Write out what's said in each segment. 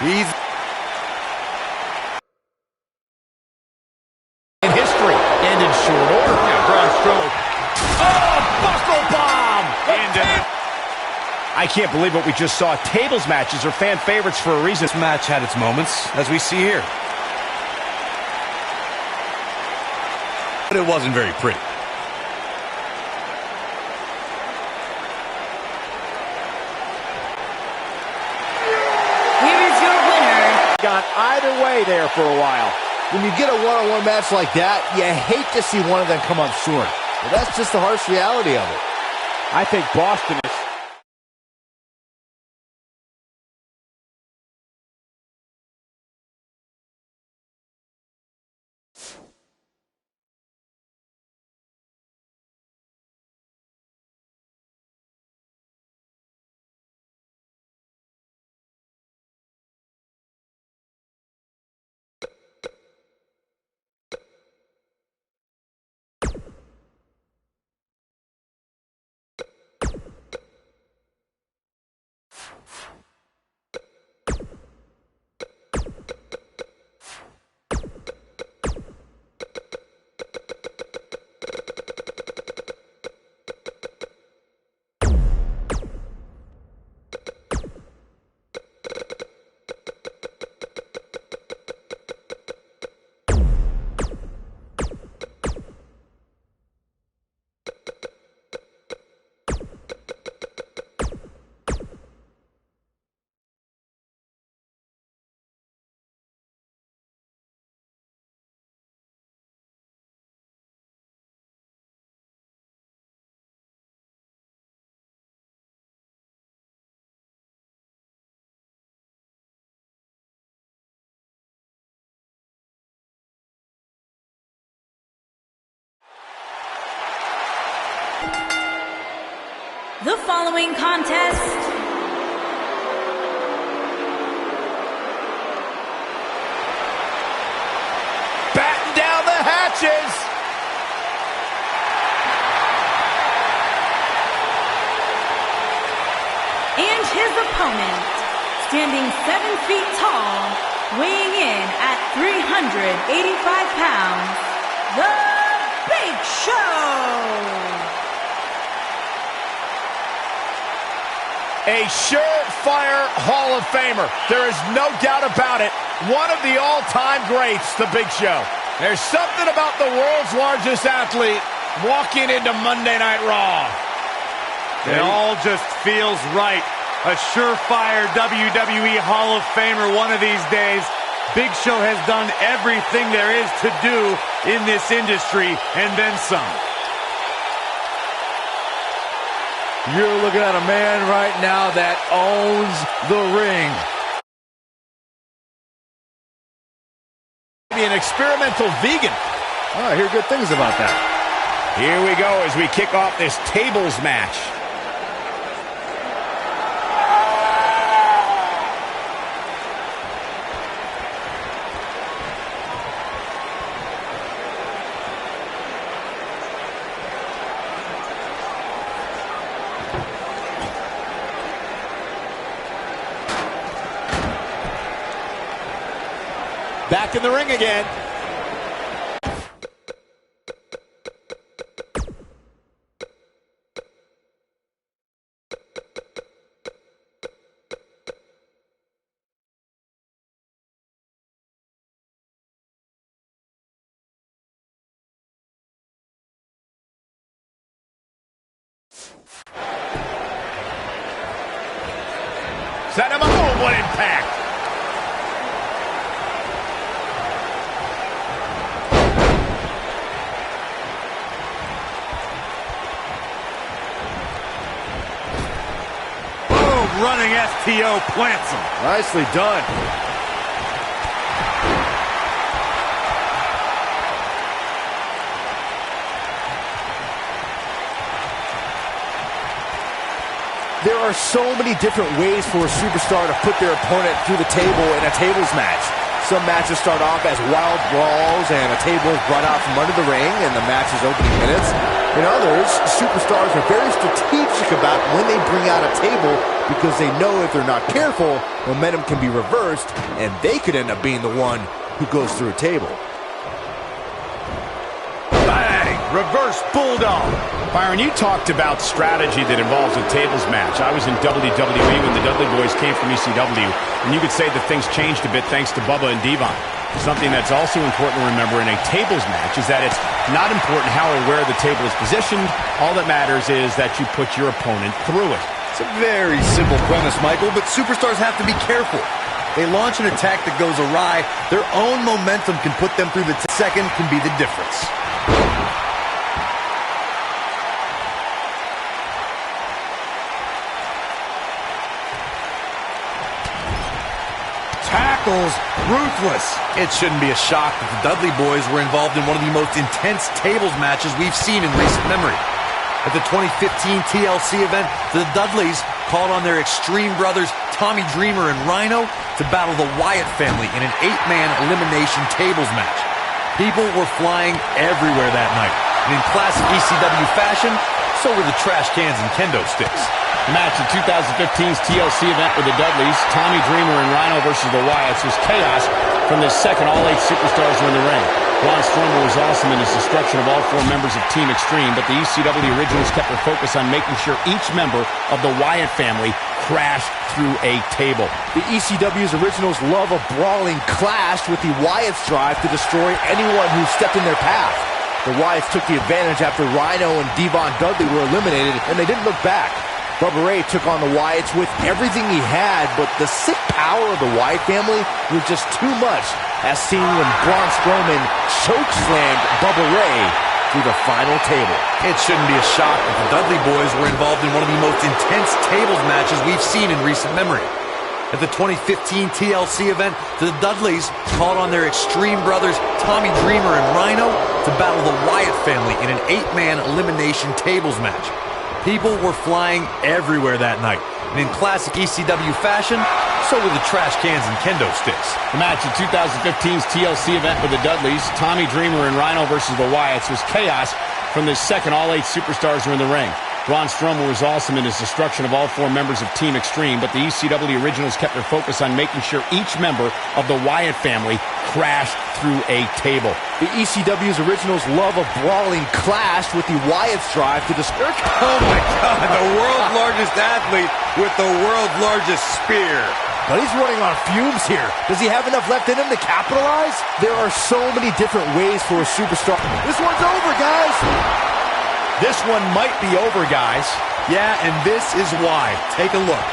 He's in history. And in short order. Yeah, Braun Strowman. Oh, buckle bomb! I can't believe what we just saw. Tables matches are fan favorites for a reason. This match had its moments, as we see here. But it wasn't very pretty. Here is your winner. Gone either way there for a while. When you get a one-on-one match like that, you hate to see one of them come up short. But that's just the harsh reality of it. I think Boston is... The following contest batten down the hatches. and his opponent, standing 7 feet tall, weighing in at 385 pounds, The Big Show. A surefire Hall of Famer. There is no doubt about it. One of the all-time greats, The Big Show. There's something about the world's largest athlete walking into Monday Night Raw. It all just feels right. A surefire WWE Hall of Famer one of these days. Big Show has done everything there is to do in this industry, and then some. You're looking at a man right now that owns the ring. Be an experimental vegan. Oh, I hear good things about that. Here we go as we kick off this tables match. Back in the ring again. Set him up. Oh, what impact. Running STO plants him. Nicely done. There are so many different ways for a superstar to put their opponent through the table in a tables match. Some matches start off as wild brawls and a table is brought out from under the ring in the match's opening minutes. In others, superstars are very strategic about when they bring out a table because they know if they're not careful, momentum can be reversed and they could end up being the one who goes through a table. Bang! Reverse bulldog. Byron, you talked about strategy that involves a tables match. I was in WWE when the Dudley Boys came from ECW, and you could say that things changed a bit thanks to Bubba and Devon. Something that's also important to remember in a tables match is that it's not important how or where the table is positioned. All that matters is that you put your opponent through it. It's a very simple premise, Michael, but superstars have to be careful. They launch an attack that goes awry. Their own momentum can put them through the second can be the difference. Tackles ruthless. It shouldn't be a shock that the Dudley Boys were involved in one of the most intense tables matches we've seen in recent memory. At the 2015 TLC event, the Dudleys called on their Extreme brothers Tommy Dreamer and Rhino to battle the Wyatt family in an 8-man elimination tables match. People were flying everywhere that night, and in classic ECW fashion, so were the trash cans and kendo sticks. The match in 2015's TLC event with the Dudleys, Tommy Dreamer and Rhino versus the Wyatts, was chaos from the second all 8 superstars were in the ring. Braun Strowman was awesome in his destruction of all 4 members of Team Extreme, but the ECW originals kept their focus on making sure each member of the Wyatt family crashed through a table. The ECW's originals love a brawling clash with the Wyatts' drive to destroy anyone who stepped in their path. The Wyatts took the advantage after Rhino and Devon Dudley were eliminated, and they didn't look back. Bubba Ray took on the Wyatts with everything he had, but the sick power of the Wyatt family was just too much, as seen when Braun Strowman chokeslammed Bubba Ray through the final table. It shouldn't be a shock that the Dudley Boys were involved in one of the most intense tables matches we've seen in recent memory. At the 2015 TLC event, the Dudleys called on their Extreme brothers Tommy Dreamer and Rhino to battle the Wyatt family in an 8-man elimination tables match. People were flying everywhere that night, and in classic ECW fashion, so were the trash cans and kendo sticks. The match in 2015's TLC event with the Dudleys, Tommy Dreamer and Rhino versus the Wyatts, was chaos from the second all 8 superstars were in the ring. Braun Strowman was awesome in his destruction of all 4 members of Team Extreme, but the ECW originals kept their focus on making sure each member of the Wyatt family crashed through a table. The ECW's originals love a brawling clash with the Wyatts' drive to destroy... Oh my God, the world's largest athlete with the world's largest spear. But he's running on fumes here. Does he have enough left in him to capitalize? There are so many different ways for a superstar. This one's over, guys. This one might be over, guys. Yeah, and this is why. Take a look.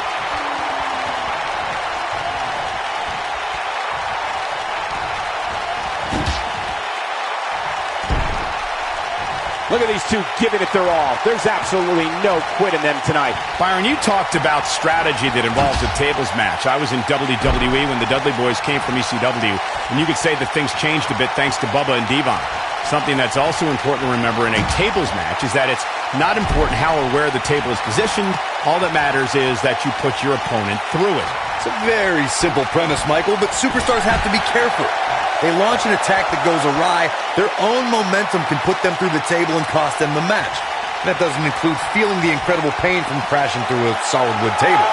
Look at these two giving it their all. There's absolutely no quit in them tonight. Byron, you talked about strategy that involves a tables match. I was in WWE when the Dudley Boys came from ECW, and you could say that things changed a bit thanks to Bubba and Devon. Something that's also important to remember in a tables match is that it's not important how or where the table is positioned. All that matters is that you put your opponent through it. It's a very simple premise, Michael, but superstars have to be careful. They launch an attack that goes awry. Their own momentum can put them through the table and cost them the match. That doesn't include feeling the incredible pain from crashing through a solid wood table.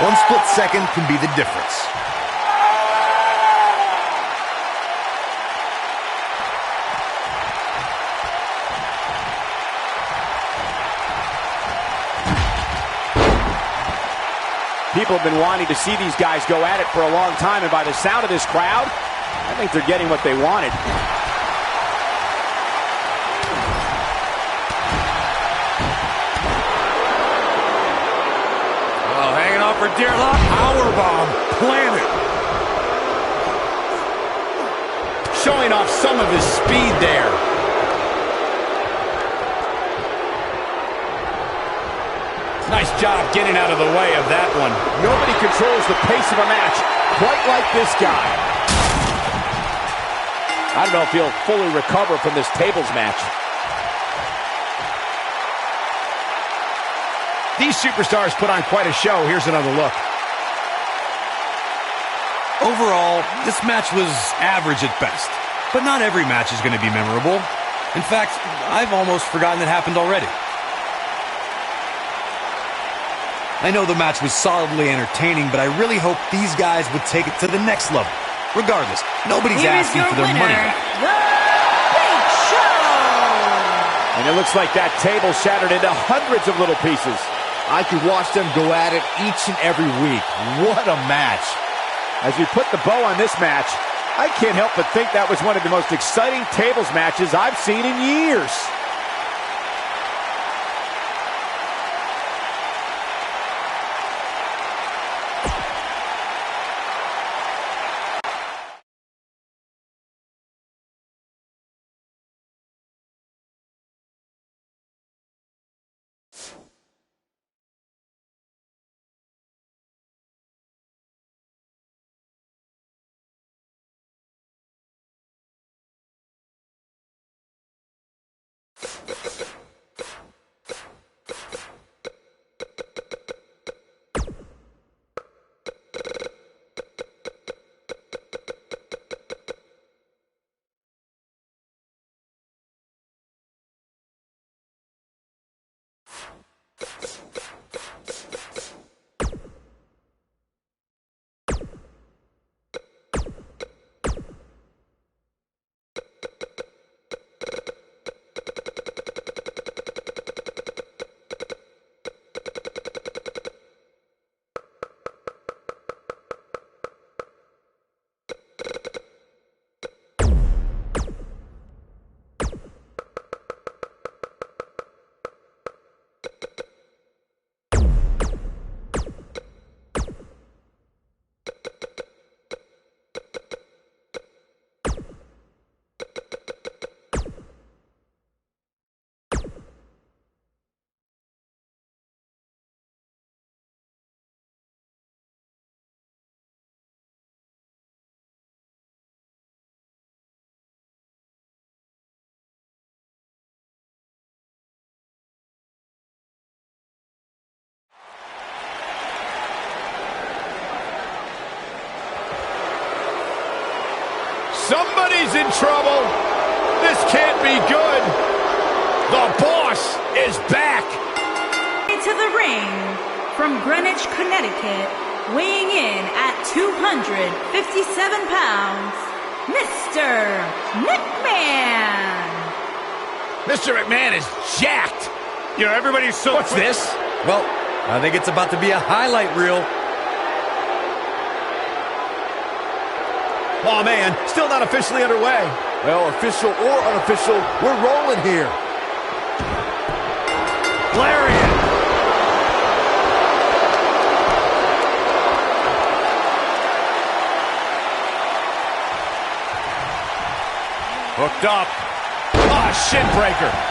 One split second can be the difference. People have been wanting to see these guys go at it for a long time, and by the sound of this crowd, I think they're getting what they wanted. Oh, hanging on for dear life. Powerbomb planted. Showing off some of his speed there. Nice job getting out of the way of that one. Nobody controls the pace of a match quite like this guy. I don't know if he'll fully recover from this tables match. These superstars put on quite a show. Here's another look. Overall, this match was average at best. But not every match is going to be memorable. In fact, I've almost forgotten it happened already. I know the match was solidly entertaining, but I really hope these guys would take it to the next level. Regardless, nobody's asking for their money back. The Big Show! And it looks like that table shattered into hundreds of little pieces. I could watch them go at it each and every week. What a match. As we put the bow on this match, I can't help but think that was one of the most exciting tables matches I've seen in years. Somebody's in trouble. This can't be good. The boss is back. To the ring from Greenwich, Connecticut, weighing in at 257 pounds, Mr. McMahon. Mr. McMahon is jacked. You know, everybody's so... What's this? Well, I think it's about to be a highlight reel. Oh, man, still not officially underway. Well, official or unofficial, we're rolling here. Lariat. Hooked up. Ah, shin breaker.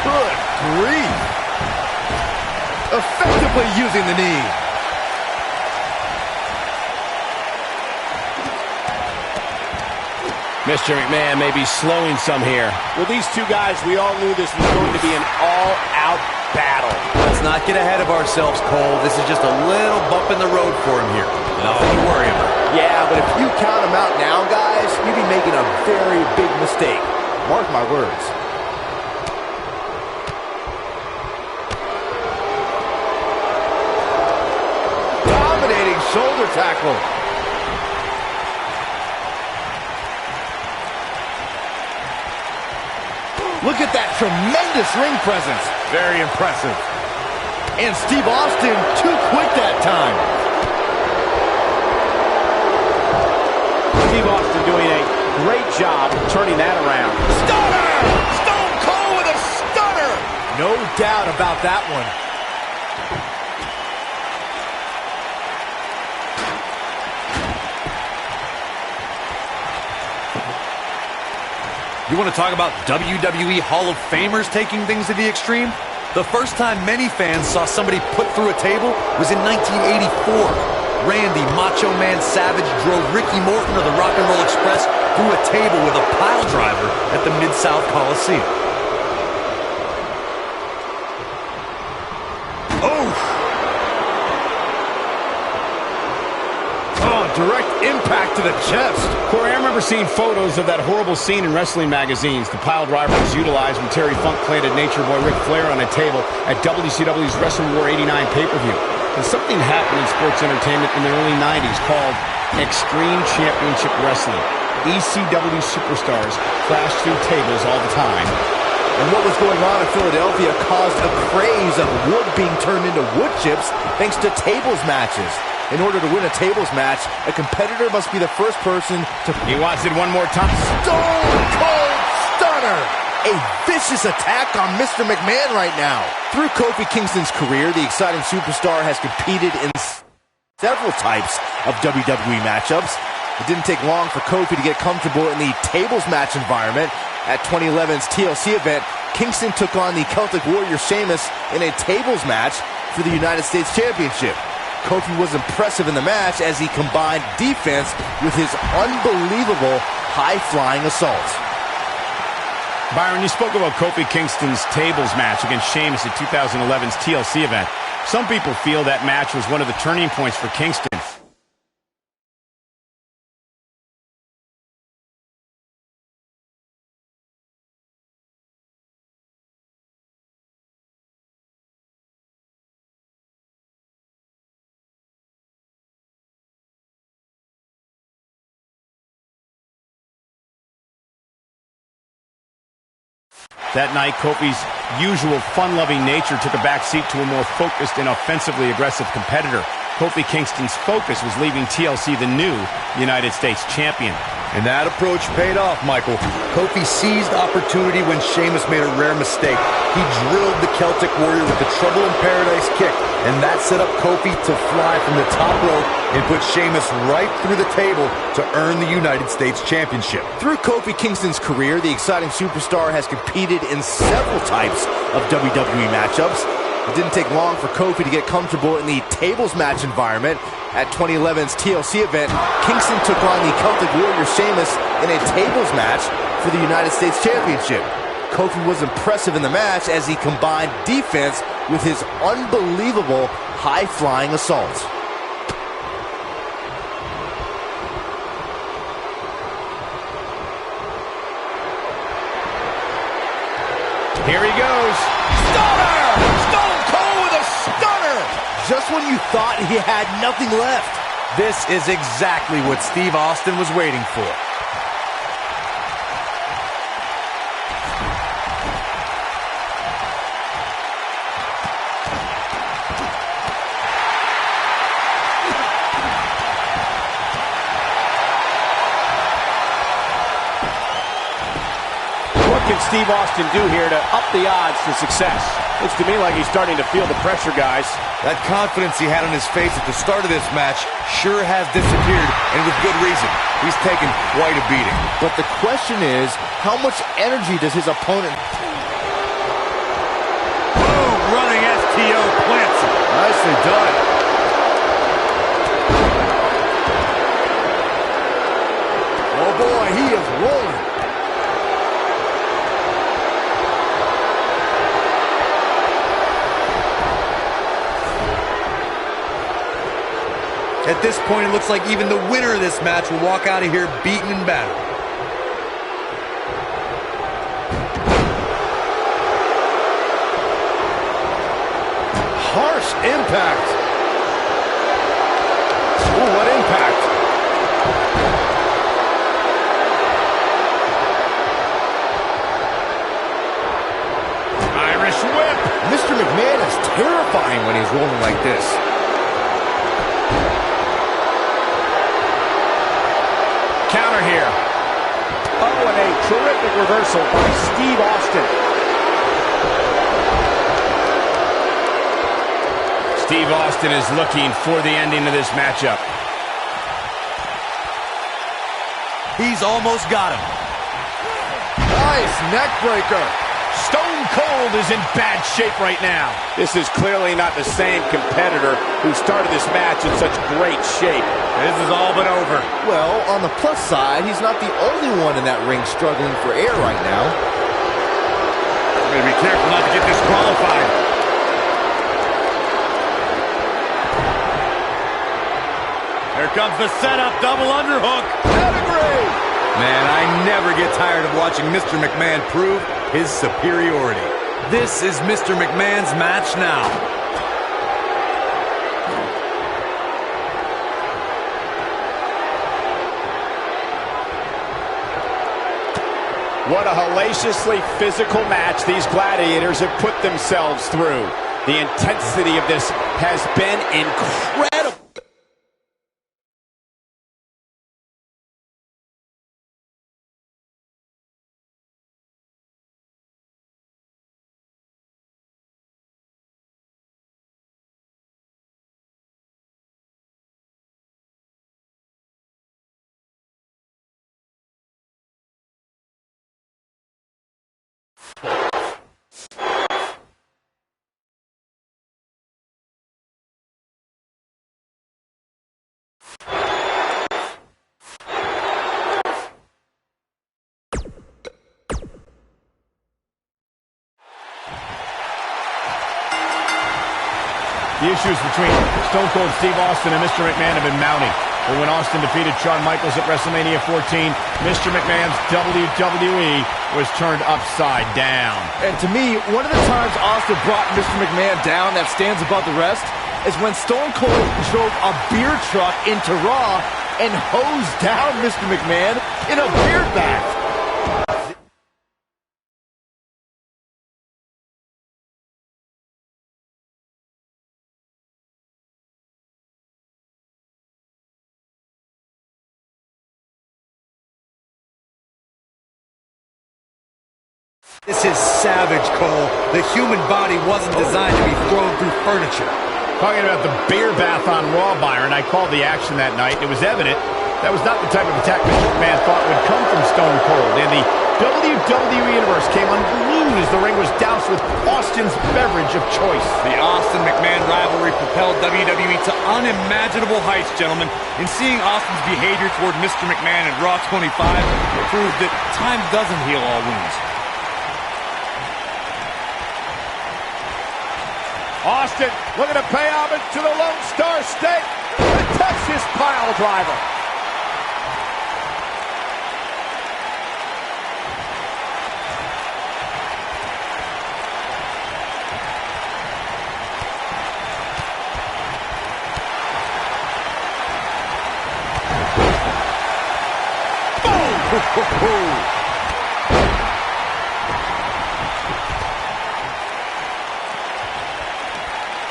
Good grief. Effectively using the knee. Mr. McMahon may be slowing some here. With these two guys, we all knew this was going to be an all-out battle. Let's not get ahead of ourselves, Cole. This is just a little bump in the road for him here. Nothing to worry about. Yeah, but if you count him out now, guys, you'd be making a very big mistake. Mark my words. Dominating shoulder tackle. Look at that tremendous ring presence. Very impressive. And Steve Austin, too quick that time. Steve Austin doing a great job turning that around. Stunner! Stone Cold with a stunner! No doubt about that one. You want to talk about WWE Hall of Famers taking things to the extreme? The first time many fans saw somebody put through a table was in 1984. Randy Macho Man Savage drove Ricky Morton of the Rock and Roll Express through a table with a pile driver at the Mid-South Coliseum. Direct impact to the chest. Corey, I remember seeing photos of that horrible scene in wrestling magazines. The pile driver was utilized when Terry Funk planted Nature Boy Ric Flair on a table at WCW's Wrestle War 89 pay-per-view. And something happened in sports entertainment in the early 90s called Extreme Championship Wrestling. ECW superstars crashed through tables all the time. And what was going on in Philadelphia caused a craze of wood being turned into wood chips thanks to tables matches. In order to win a tables match, a competitor must be the first person to... He wants it one more time. Stone Cold Stunner! A vicious attack on Mr. McMahon right now. Through Kofi Kingston's career, the exciting superstar has competed in several types of WWE matchups. It didn't take long for Kofi to get comfortable in the tables match environment. At 2011's TLC event, Kingston took on the Celtic Warrior Sheamus in a tables match for the United States Championship. Kofi was impressive in the match as he combined defense with his unbelievable high-flying assault. Byron, you spoke about Kofi Kingston's tables match against Sheamus at 2011's TLC event. Some people feel that match was one of the turning points for Kingston. That night, Kofi's usual fun-loving nature took a backseat to a more focused and offensively aggressive competitor. Kofi Kingston's focus was leaving TLC the new United States champion. And that approach paid off, Michael. Kofi seized opportunity when Sheamus made a rare mistake. He drilled the Celtic Warrior with the Trouble in Paradise kick, and that set up Kofi to fly from the top rope and put Sheamus right through the table to earn the United States Championship. Through Kofi Kingston's career, the exciting superstar has competed in several types of WWE matchups. It didn't take long for Kofi to get comfortable in the tables match environment. At 2011's TLC event, Kingston took on the Celtic Warrior Sheamus in a tables match for the United States Championship. Kofi was impressive in the match as he combined defense with his unbelievable high-flying assault. Here he goes. Stunner! Stone Cold with a stunner! Just when you thought he had nothing left. This is exactly what Steve Austin was waiting for. What can Steve Austin do here to up the odds to success? Looks to me like he's starting to feel the pressure, guys. That confidence he had on his face at the start of this match sure has disappeared, and with good reason. He's taken quite a beating. But the question is, how much energy does his opponent... Boom! Running STO plants. Nicely done. Oh boy, he is rolling. At this point, it looks like even the winner of this match will walk out of here beaten and battered. Harsh impact. Ooh, what impact. Irish whip. Mr. McMahon is terrifying when he's rolling like this. Counter here. Oh, and a terrific reversal by Steve Austin. Steve Austin is looking for the ending of this matchup. He's almost got him. Nice neck breaker. Stone Cold is in bad shape right now. This is clearly not the same competitor who started this match in such great shape. This is all but over. Well, on the plus side, he's not the only one in that ring struggling for air right now. Better be careful not to get disqualified. Here comes the setup, double underhook. Pedigree. Man, I never get tired of watching Mr. McMahon prove his superiority. This is Mr. McMahon's match now. What a hellaciously physical match these gladiators have put themselves through. The intensity of this has been incredible. The issues between Stone Cold Steve Austin and Mr. McMahon have been mounting. But when Austin defeated Shawn Michaels at WrestleMania 14, Mr. McMahon's WWE was turned upside down. And to me, one of the times Austin brought Mr. McMahon down that stands above the rest is when Stone Cold drove a beer truck into Raw and hosed down Mr. McMahon in a beer bath. This is savage, Cole. The human body wasn't designed to be thrown through furniture. Talking about the beer bath on Raw, Byron, I called the action that night. It was evident that was not the type of attack Mr. McMahon thought would come from Stone Cold. And the WWE Universe came unglued as the ring was doused with Austin's beverage of choice. The Austin-McMahon rivalry propelled WWE to unimaginable heights, gentlemen. And seeing Austin's behavior toward Mr. McMahon at Raw 25 proved that time doesn't heal all wounds. Austin looking to pay homage to the Lone Star State. The Texas pile driver. Boom!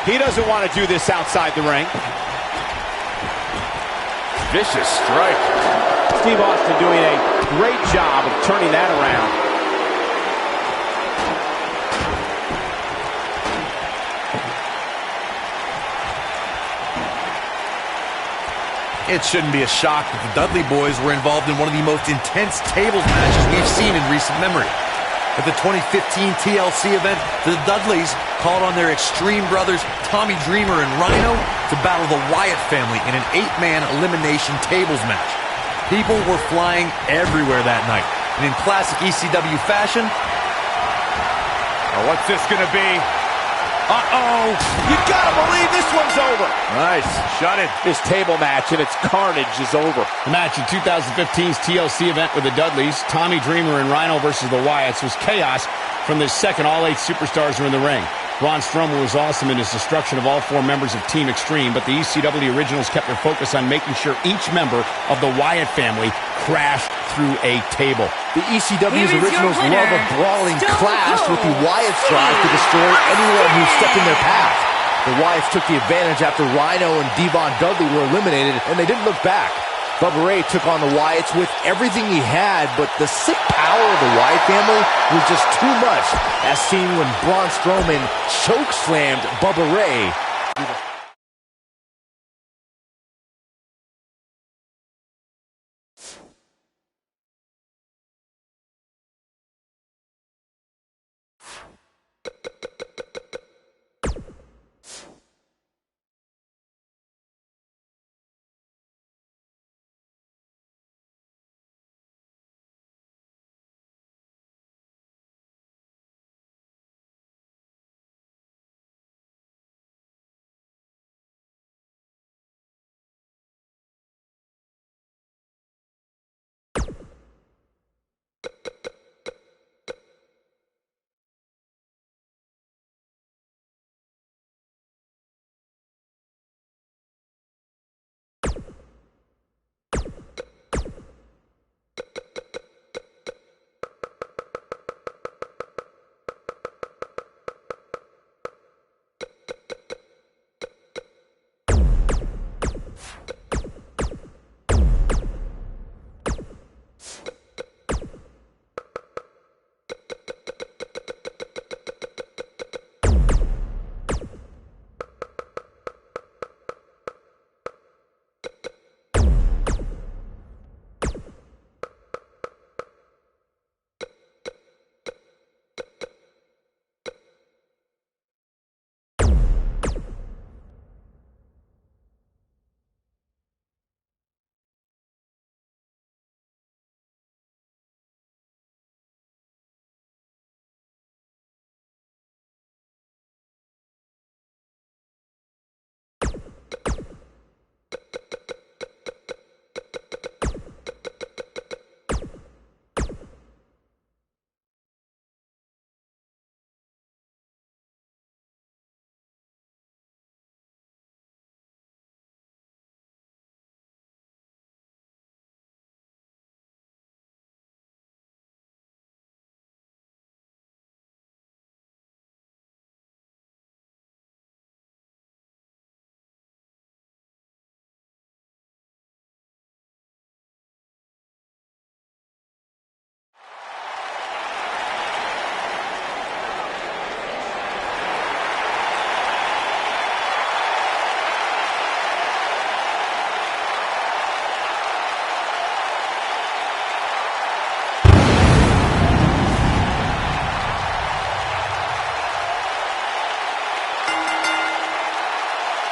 He doesn't want to do this outside the ring. Vicious strike. Steve Austin doing a great job of turning that around. It shouldn't be a shock that the Dudley boys were involved in one of the most intense tables matches we've seen in recent memory. At the 2015 TLC event, the Dudleys called on their Extreme brothers Tommy Dreamer and Rhino to battle the Wyatt family in an 8-man elimination tables match. People were flying everywhere that night, and in classic ECW fashion... Oh, what's this gonna be? Uh-oh! You gotta believe this one's over! Nice. Shut it. This table match and its carnage is over. The match in 2015's TLC event with the Dudleys, Tommy Dreamer and Rhino versus the Wyatts, was chaos from the second all 8 superstars were in the ring. Braun Strowman was awesome in his destruction of all 4 members of Team Extreme, but the ECW originals kept their focus on making sure each member of the Wyatt family crashed through a table. The ECW's originals love a brawling clash with the Wyatts drive to destroy anyone who stepped in their path. The Wyatts took the advantage after Rhino and Devon Dudley were eliminated, and they didn't look back. Bubba Ray took on the Wyatts with everything he had, but the sick power of the Wyatt family was just too much, as seen when Braun Strowman choke-slammed Bubba Ray.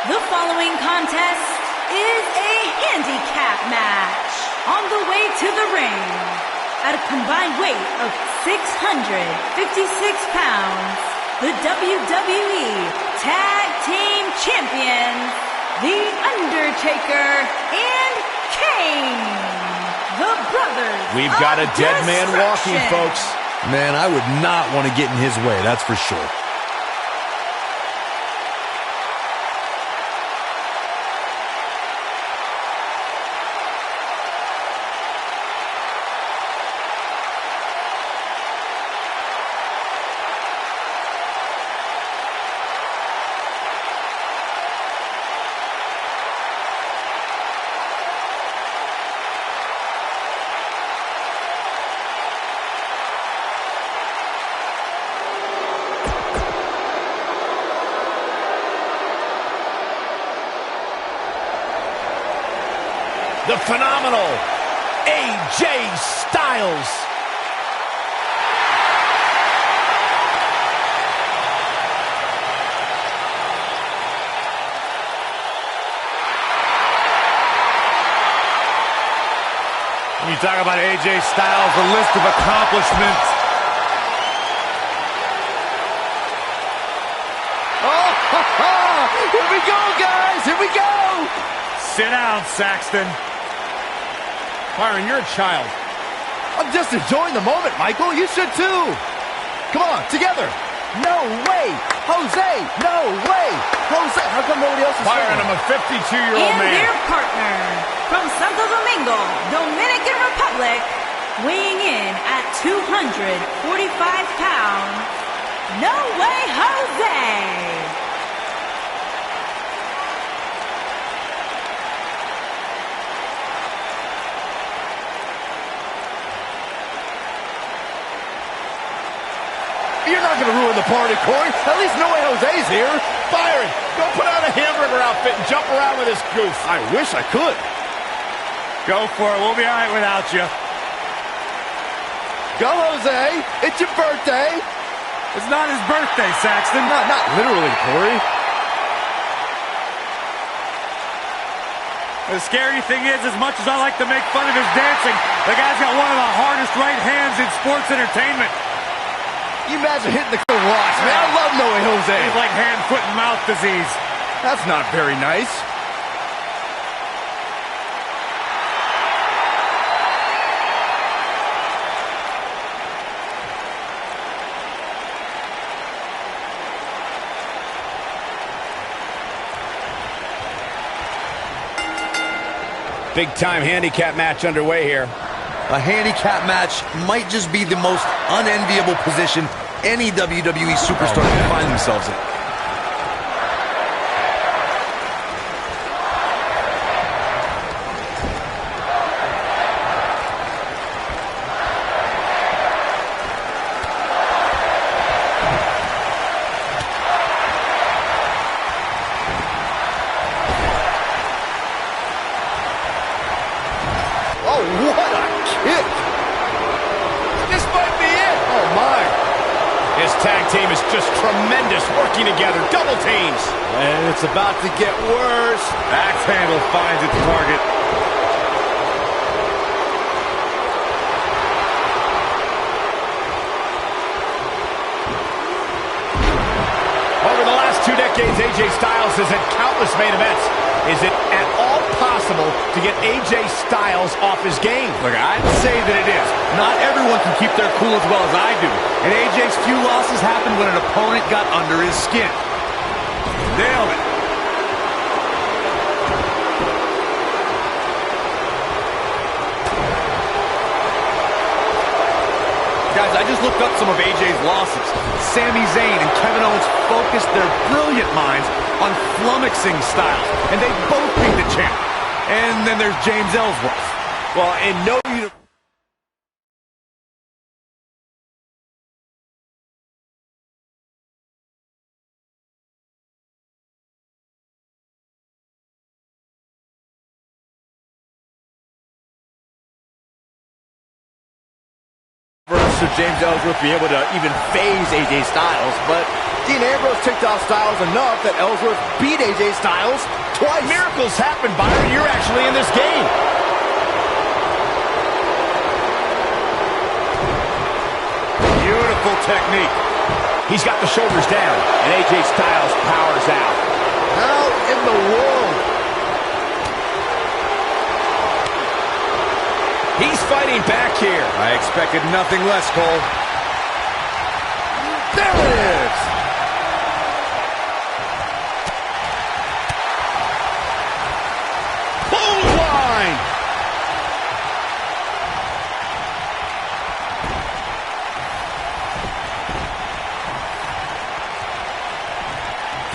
The following contest is a handicap match. On the way to the ring, at a combined weight of 656 pounds, the WWE Tag Team Champions, The Undertaker and Kane, the brothers. We've got a dead man walking, folks. Man, I would not want to get in his way, that's for sure. The phenomenal AJ Styles. When you talk about AJ Styles, a list of accomplishments. Oh, ha, ha. Here we go, guys. Here we go. Sit down, Saxton. Byron, you're a child. I'm just enjoying the moment, Michael. You should too. Come on, together. No way. Jose, no way. Jose, how come nobody else is Byron, saying? I'm a 52-year-old And man. their partner, from Santo Domingo, Dominican Republic, weighing in at 245 pounds, No Way Jose. You're not going to ruin the party, Corey. At least No Way Jose's here. Byron, go put on a hamburger outfit and jump around with this goof. I wish I could. Go for it. We'll be all right without you. Go, Jose. It's your birthday. It's not his birthday, Saxton. Not literally, Corey. The scary thing is, as much as I like to make fun of his dancing, the guy's got one of the hardest right hands in sports entertainment. You imagine hitting the rocks, man. I love No Way Jose. He's like hand, foot, and mouth disease. That's not very nice. Big-time handicap match underway here. A handicap match might just be the most unenviable position any WWE superstar can find themselves in. Oh, what a kick. This might be it. Oh, my. This tag team is just tremendous, working together, double teams. And it's about to get worse. Axe handle finds its target. Over the last 2 decades, AJ Styles has had countless main events. Is it at all possible to get AJ Styles off his game? Look, I'd say that it is. Not everyone can keep their cool as well as I do. And AJ's few losses happened when an opponent got under his skin. Nailed it. Guys, I just looked up some of AJ's losses. Sami Zayn and Kevin Owens focused their brilliant minds on flummoxing Styles, and they both beat the champ. And then there's James Ellsworth. Well, in no universe. Should James Ellsworth be able to even phase AJ Styles, but Dean Ambrose ticked off Styles enough that Ellsworth beat AJ Styles twice. Miracles happen, Byron. You're actually in this game. Beautiful technique. He's got the shoulders down, and AJ Styles powers out. How in the world? He's fighting back here. I expected nothing less, Cole. There it is. Clothesline.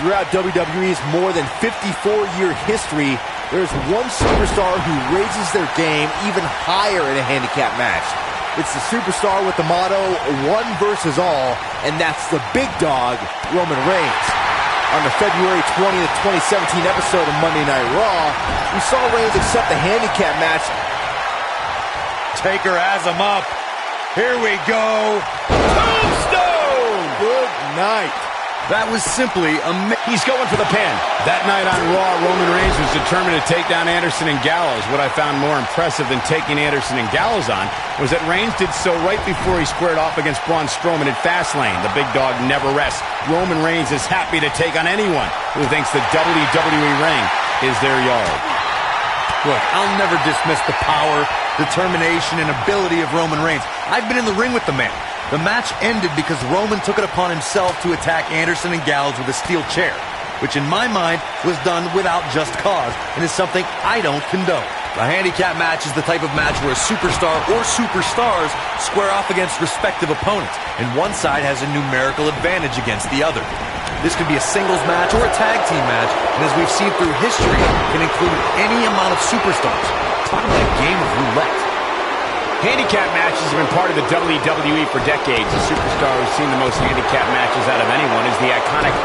Throughout WWE's more than 54-year history, there's one superstar who raises their game even higher in a handicap match. It's the superstar with the motto, one versus all, and that's the big dog, Roman Reigns. On the February 20th, 2017 episode of Monday Night Raw, we saw Reigns accept the handicap match. Taker has him up. Here we go. Tombstone. Good night. That was simply amazing. He's going for the pin. That night on Raw, Roman Reigns was determined to take down Anderson and Gallows. What I found more impressive than taking Anderson and Gallows on was that Reigns did so right before he squared off against Braun Strowman at Fastlane. The big dog never rests. Roman Reigns is happy to take on anyone who thinks the WWE ring is their yard. Look, I'll never dismiss the power, determination, and ability of Roman Reigns. I've been in the ring with the man. The match ended because Roman took it upon himself to attack Anderson and Gallows with a steel chair, which in my mind was done without just cause and is something I don't condone. A handicap match is the type of match where a superstar or superstars square off against respective opponents, and one side has a numerical advantage against the other. This could be a singles match or a tag team match, and as we've seen through history, can include any amount of superstars. Talk about a game of roulette. Handicap matches have been part of the WWE for decades. The superstar who's seen the most handicap matches out of anyone is the iconic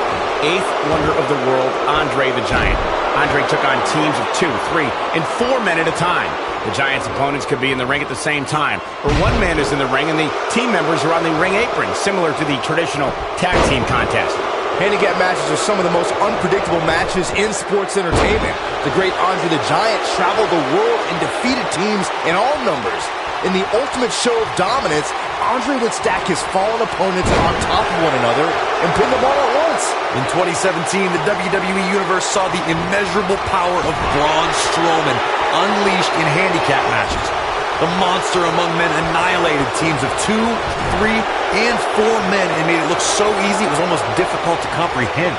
eighth wonder of the world, Andre the Giant. Andre took on teams of 2, 3, and 4 men at a time. The Giant's opponents could be in the ring at the same time, or one man is in the ring and the team members are on the ring apron, similar to the traditional tag team contest. Handicap matches are some of the most unpredictable matches in sports entertainment. The great Andre the Giant traveled the world and defeated teams in all numbers. In the ultimate show of dominance, Andre would stack his fallen opponents on top of one another and pin them all at once. In 2017, the WWE Universe saw the immeasurable power of Braun Strowman unleashed in handicap matches. The monster among men annihilated teams of 2, 3, and 4 men and made it look so easy it was almost difficult to comprehend.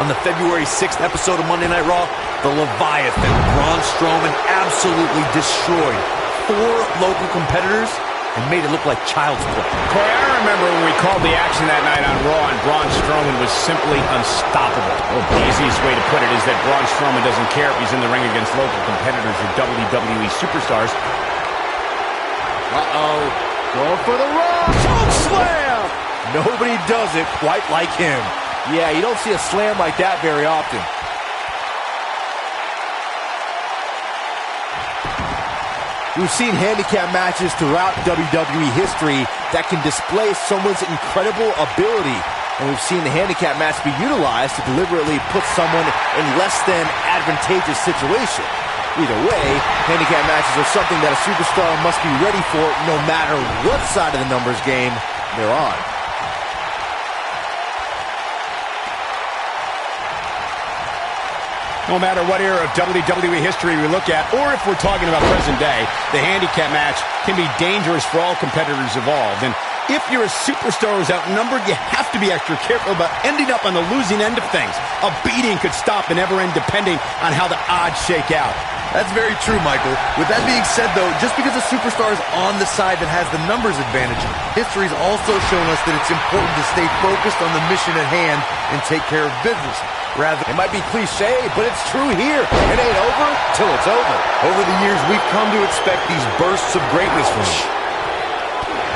On the February 6th episode of Monday Night Raw, the Leviathan, Braun Strowman, absolutely destroyed 4 local competitors and made it look like child's play. Corey, I remember when we called the action that night on Raw and Braun Strowman was simply unstoppable. Well, the easiest way to put it is that Braun Strowman doesn't care if he's in the ring against local competitors or WWE superstars. Uh-oh. Going for the Raw. Choke slam! Nobody does it quite like him. Yeah, you don't see a slam like that very often. We've seen handicap matches throughout WWE history that can display someone's incredible ability. And we've seen the handicap match be utilized to deliberately put someone in less than advantageous situation. Either way, handicap matches are something that a superstar must be ready for no matter what side of the numbers game they're on. No matter what era of WWE history we look at, or if we're talking about present day, the handicap match can be dangerous for all competitors involved. And if you're a superstar who's outnumbered, you have to be extra careful about ending up on the losing end of things. A beating could stop and never end depending on how the odds shake out. That's very true, Michael. With that being said, though, just because a superstar is on the side that has the numbers advantage, history's also shown us that it's important to stay focused on the mission at hand and take care of business. Rather, it might be cliche, but it's true here. It ain't over till it's over. Over the years, we've come to expect these bursts of greatness from him.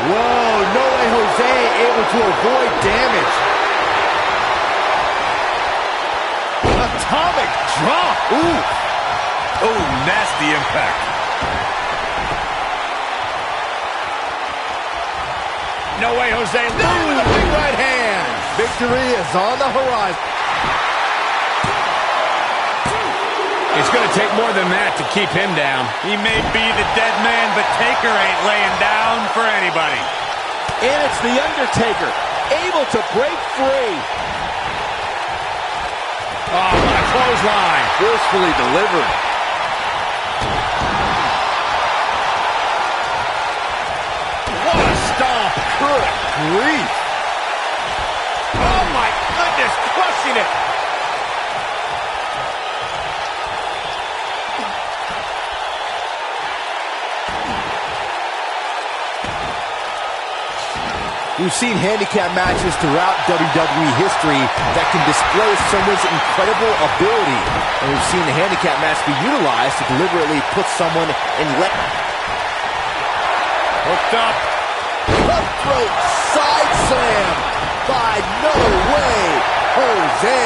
Whoa, no way Jose able to avoid damage. Atomic drop. Ooh. Oh, nasty impact. No way Jose. Boom, the big right hand. victory is on the horizon. It's going to take more than that to keep him down. He may be the dead man, but Taker ain't laying down for anybody. And it's The Undertaker, able to break free. Oh, what a clothesline. Forcefully delivered. What a stomp. Good grief. Oh, my goodness, crushing it. We've seen handicap matches throughout WWE history that can display someone's incredible ability. And we've seen the handicap match be utilized to deliberately put someone in Hooked up. cutthroat side slam by No Way Jose.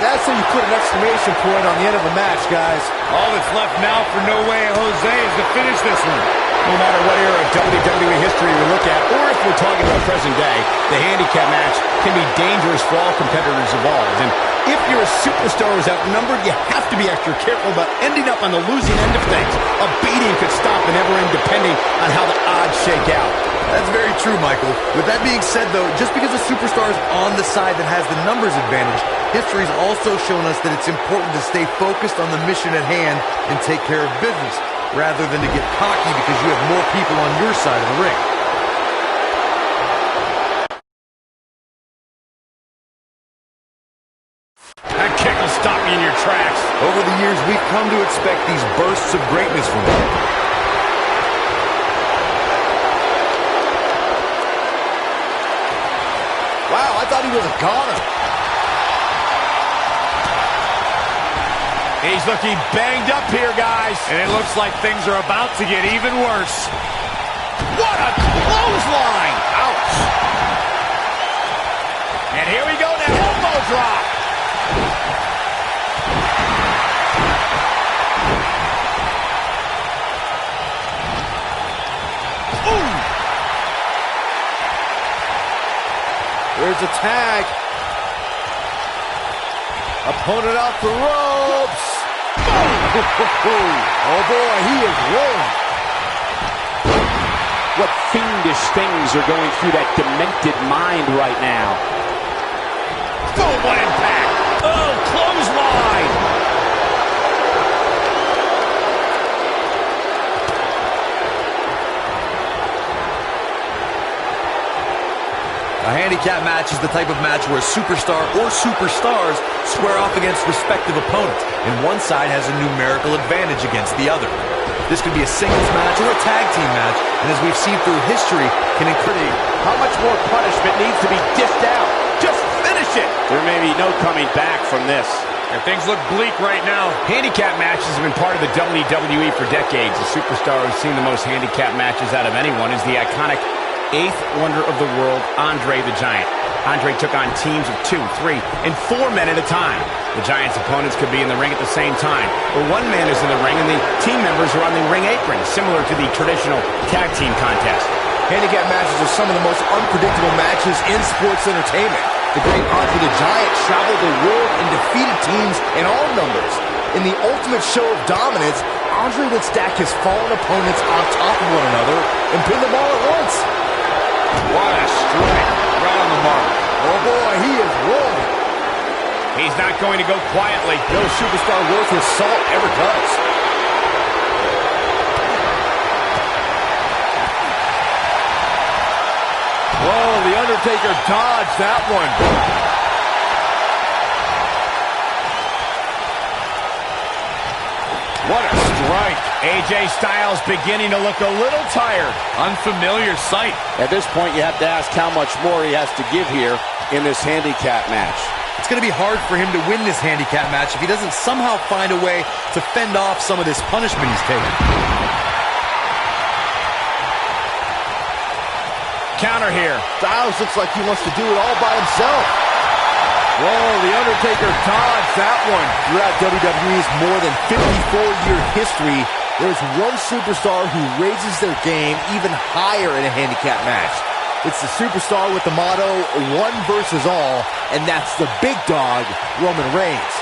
That's how you put an exclamation point on the end of a match, guys. All that's left now for No Way Jose is to finish this one. No matter what era of WWE history we look at, or if we're talking about present day, the handicap match can be dangerous for all competitors involved. And if you're a superstar who's outnumbered, you have to be extra careful about ending up on the losing end of things. A beating could stop an ever end depending on how the odds shake out. That's very true, Michael. With that being said, though, just because a superstar is on the side that has the numbers advantage, history's also shown us that it's important to stay focused on the mission at hand and take care of business, rather than to get cocky because you have more people on your side of the ring. That kick will stop you in your tracks. Over the years, we've come to expect these bursts of greatness from him. Wow, I thought he was a goner. He's looking banged up here, guys. And it looks like things are about to get even worse. What a clothesline. Ouch. And here we go now. Elbow drop. Ooh. There's a tag. Opponent off the ropes. Oh boy, he is rolling. What fiendish things are going through that demented mind right now. Boom, what impact. Oh, clothesline. A handicap match is the type of match where a superstar or superstars square off against respective opponents, and one side has a numerical advantage against the other. This could be a singles match or a tag team match, and as we've seen through history, can include How much more punishment needs to be dished out? Just finish it! There may be no coming back from this. And things look bleak right now. Handicap matches have been part of the WWE for decades. The superstar who's seen the most handicap matches out of anyone is the iconic eighth wonder of the world, Andre the Giant. Andre took on teams of 2, 3, and 4 men at a time. The Giant's opponents could be in the ring at the same time, or one man is in the ring and the team members are on the ring apron, similar to the traditional tag team contest. Handicap matches are some of the most unpredictable matches in sports entertainment. The great Andre the Giant traveled the world and defeated teams in all numbers. In the ultimate show of dominance, Andre would stack his fallen opponents on top of one another and pin them all at once. What a strike. Right on the mark. Oh boy, he is rolling. He's not going to go quietly. No superstar worth his salt ever does. Whoa, The Undertaker dodged that one. What a strike. AJ Styles beginning to look a little tired. Unfamiliar sight. At this point, you have to ask how much more he has to give here in this handicap match. It's going to be hard for him to win this handicap match if he doesn't somehow find a way to fend off some of this punishment he's taking. Counter here. Styles looks like he wants to do it all by himself. Whoa, The Undertaker dodged that one. Throughout WWE's more than 54-year history, there's one superstar who raises their game even higher in a handicap match. It's the superstar with the motto, one versus all, and that's the big dog, Roman Reigns.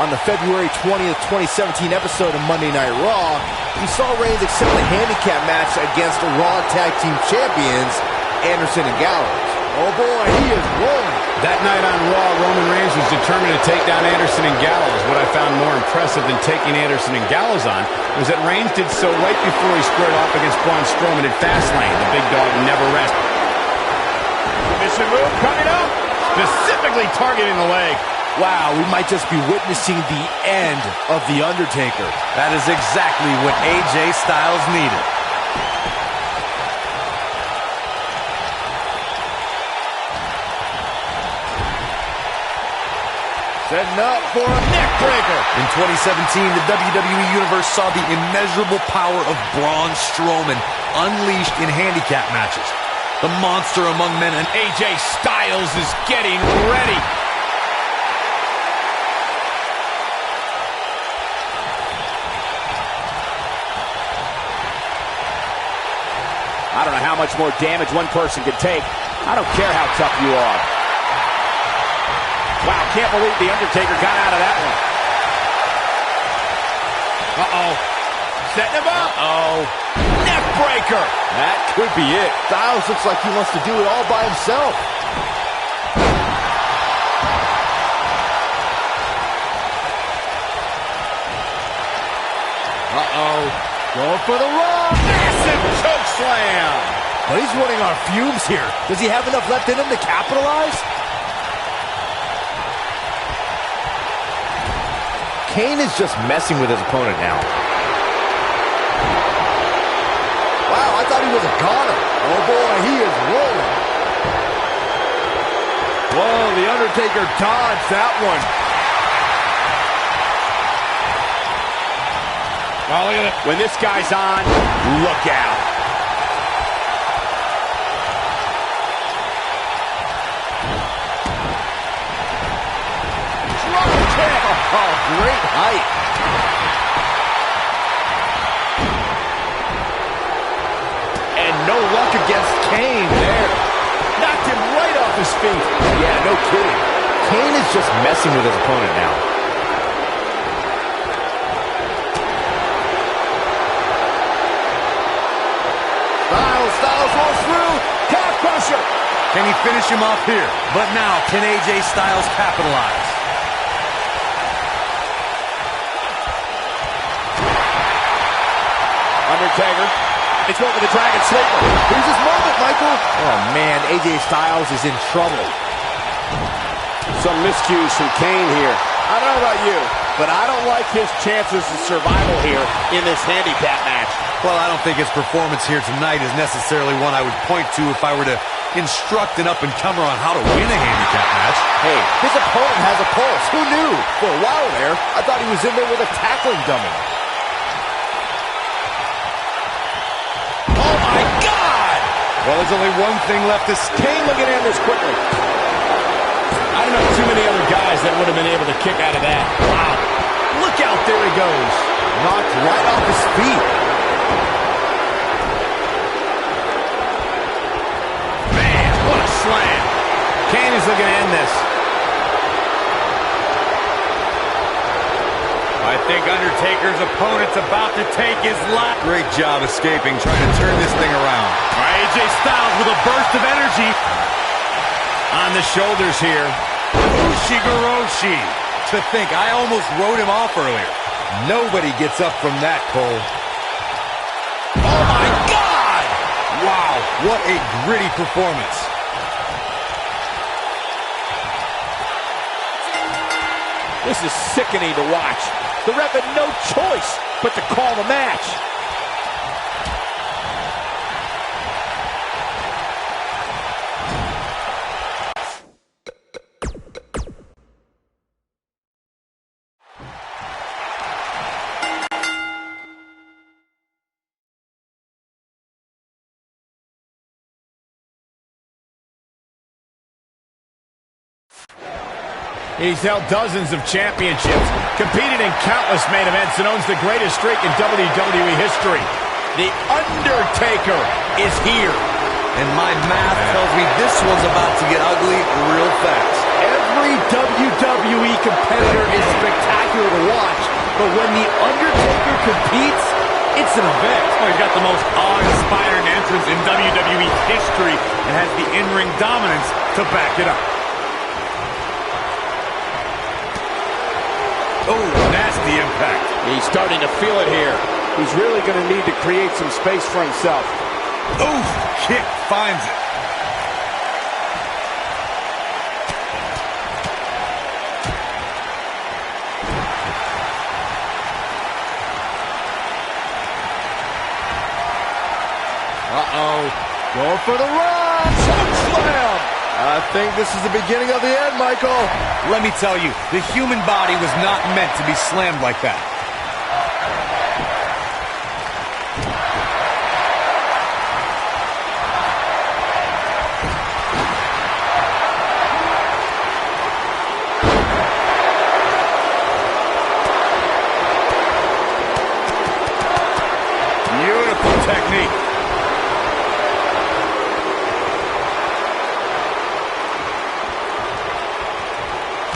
On the February 20th, 2017 episode of Monday Night Raw, we saw Reigns accept a handicap match against Raw Tag Team Champions, Anderson and Gallows. Oh boy, he is rolling. That night on Raw, Roman Reigns was determined to take down Anderson and Gallows. What I found more impressive than taking Anderson and Gallows on was that Reigns did so right before he squared off against Braun Strowman at Fastlane. The big dog never rests. Submission move coming up, specifically targeting the leg. Wow, we might just be witnessing the end of The Undertaker. That is exactly what AJ Styles needed. Setting up for a neck breaker. In 2017, the WWE Universe saw the immeasurable power of Braun Strowman unleashed in handicap matches. The monster among men, and AJ Styles is getting ready. I don't know how much more damage one person could take. I don't care how tough you are. Wow, can't believe The Undertaker got out of that one. Uh-oh. Setting him up. Uh-oh. Neck breaker. That could be it. Styles looks like he wants to do it all by himself. Uh-oh. Going for the run. Massive choke slam. But he's running on fumes here. Does he have enough left in him to capitalize? Kane is just messing with his opponent now. Wow, I thought he was a goner. Oh boy, he is rolling. Whoa, The Undertaker dodged that one. Oh, look at it. When this guy's on, look out. Drop kick. Oh, great height. And no luck against Kane there. Knocked him right off his feet. Yeah, no kidding. Kane is just messing with his opponent now. Styles rolls through. Calf crusher. can he finish him off here? But now, can AJ Styles capitalize? Undertaker. He's going for the Dragon Sleeper. Here's his moment, Michael. Oh, man, AJ Styles is in trouble. Some miscues from Kane here. I don't know about you, but I don't like his chances of survival here in this handicap match. Well, I don't think his performance here tonight is necessarily one I would point to if I were to instruct an up-and-comer on how to win a handicap match. Hey, his opponent has a pulse. Who knew? For a while there, I thought he was in there with a tackling dummy. Oh, my God! Well, there's only one thing left to Kane looking at this quickly. I don't know too many other guys that would have been able to kick out of that. Wow. Look out, there he goes. Knocked right off his feet. Man, what a slam. Kane is looking to end this. I think Undertaker's opponent's about to take his last. Great job escaping, trying to turn this thing around. All right, AJ Styles with a burst of energy. On the shoulders here. Ushigoroshi. To think, I almost wrote him off earlier. Nobody gets up from that, Cole. Oh, my God! Wow, what a gritty performance. This is sickening to watch. The ref had no choice but to call the match. He's held dozens of championships, competed in countless main events, and owns the greatest streak in WWE history. The Undertaker is here. And my math tells me this one's about to get ugly real fast. Every WWE competitor is spectacular to watch, but when The Undertaker competes, it's an event. Oh, he's got the most awe-inspiring entrance in WWE history and has the in-ring dominance to back it up. Oh, nasty impact. He's starting to feel it here. He's really going to need to create some space for himself. Oh, kick finds it. Going for the run! Choke slam! I think this is the beginning of the end, Michael. Let me tell you, the human body was not meant to be slammed like that. Beautiful technique.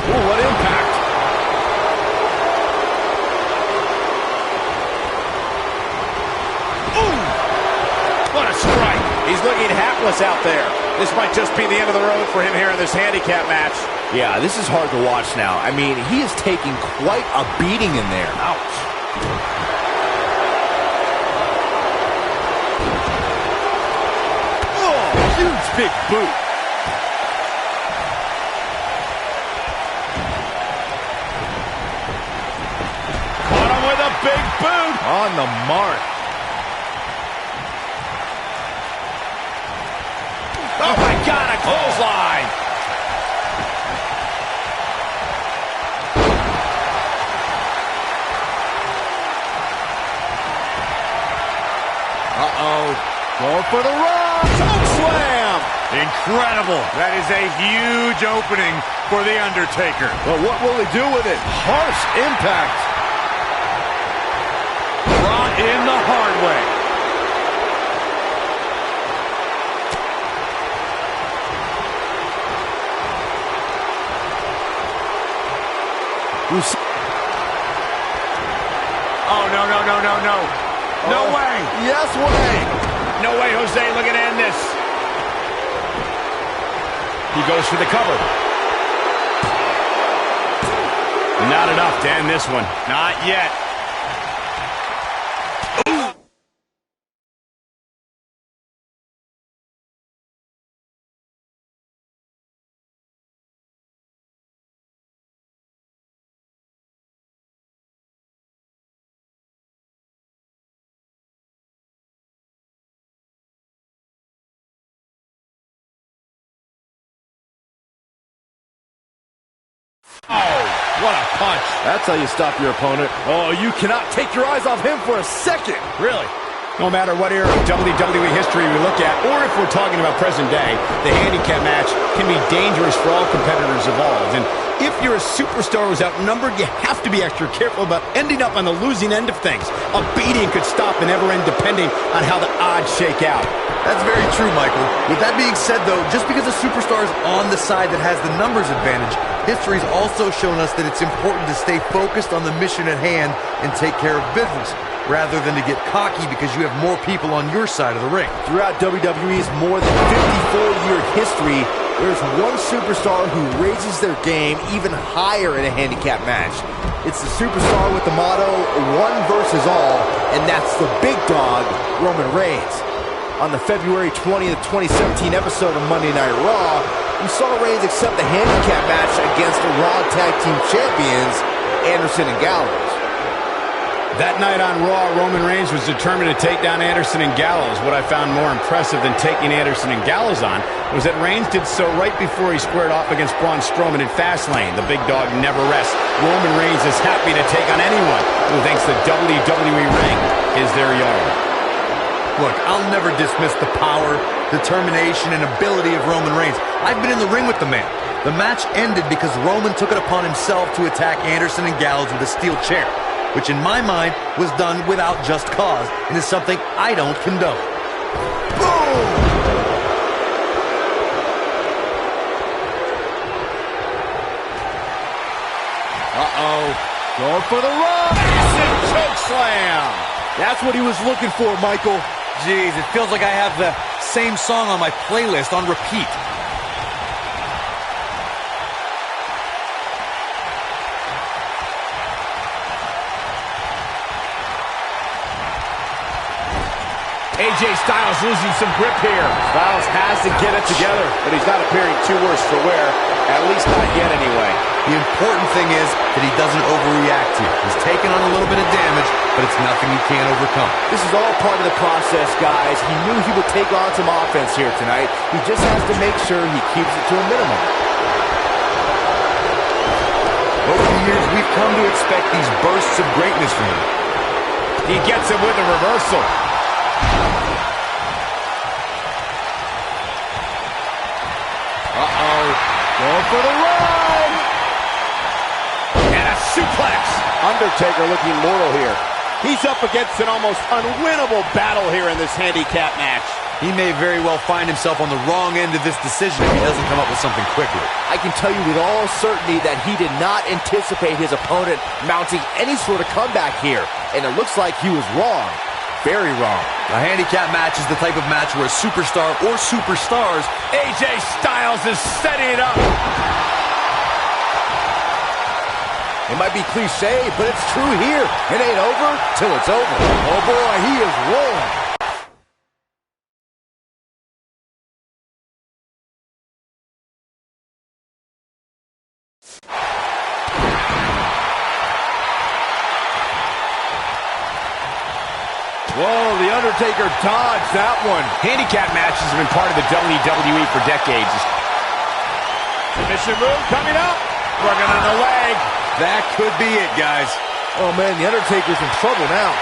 What impact. Ooh, what a strike. He's looking hapless out there. This might just be the end of the road for him here in this handicap match. Yeah, this is hard to watch now. I mean, he is taking quite a beating in there. Ouch. Oh, huge big boot. Big boot. On the mark. Oh my God, a clothesline. Going for the run. Choke slam. Incredible. That is a huge opening for The Undertaker. But what will he do with it? Harsh impact. Brought in the hard way. Oh, no, no, no, no, no. No way. Yes way. No way, Jose, looking to end this. He goes for the cover. Not enough to end this one. Not yet. Oh, what a punch. That's how you stop your opponent. Oh, you cannot take your eyes off him for a second. Really? No matter what era of WWE history we look at, or if we're talking about present day, the handicap match can be dangerous for all competitors involved. And if you're a superstar who's outnumbered, you have to be extra careful about ending up on the losing end of things. A beating could stop and never end depending on how the odds shake out. That's very true, Michael. With that being said, though, just because a superstar is on the side that has the numbers advantage, history's also shown us that it's important to stay focused on the mission at hand and take care of business, rather than to get cocky because you have more people on your side of the ring. Throughout WWE's more than 54-year history, there's one superstar who raises their game even higher in a handicap match. It's the superstar with the motto, one versus all, and that's the big dog, Roman Reigns. On the February 20th, 2017 episode of Monday Night Raw, we saw Reigns accept the handicap match against the Raw Tag Team Champions, Anderson and Gallows. That night on Raw, Roman Reigns was determined to take down Anderson and Gallows. What I found more impressive than taking Anderson and Gallows on was that Reigns did so right before he squared off against Braun Strowman in Fastlane. The big dog never rests. Roman Reigns is happy to take on anyone who thinks the WWE ring is their yard. Look, I'll never dismiss the power, determination, and ability of Roman Reigns. I've been in the ring with the man. The match ended because Roman took it upon himself to attack Anderson and Gallows with a steel chair, which in my mind was done without just cause and is something I don't condone. Boom! Uh-oh. Going for the run. Massive choke slam. That's what he was looking for, Michael. Jeez, it feels like I have the same song on my playlist on repeat. AJ Styles losing some grip here. Styles has to get it together, but he's not appearing too worse for wear. At least not yet, anyway. The important thing is that he doesn't overreact here. He's taken on a little bit of damage, but it's nothing he can't overcome. This is all part of the process, guys. He knew he would take on some offense here tonight. He just has to make sure he keeps it to a minimum. Over the years, we've come to expect these bursts of greatness from him. He gets it with a reversal. Uh-oh. Going for the run. And a suplex. Undertaker looking mortal here. He's up against an almost unwinnable battle here in this handicap match. He may very well find himself on the wrong end of this decision if he doesn't come up with something quickly. I can tell you with all certainty that he did not anticipate his opponent mounting any sort of comeback here, and it looks like he was wrong. Very wrong. A handicap match is the type of match where a superstar or superstars... AJ Styles is setting it up. It might be cliche, but it's true here. It ain't over till it's over. Oh boy, he is rolling. Whoa, The Undertaker dodged that one. Handicap matches have been part of the WWE for decades. Submission move coming up. Working on the leg. That could be it, guys. Oh man, The Undertaker's in trouble now.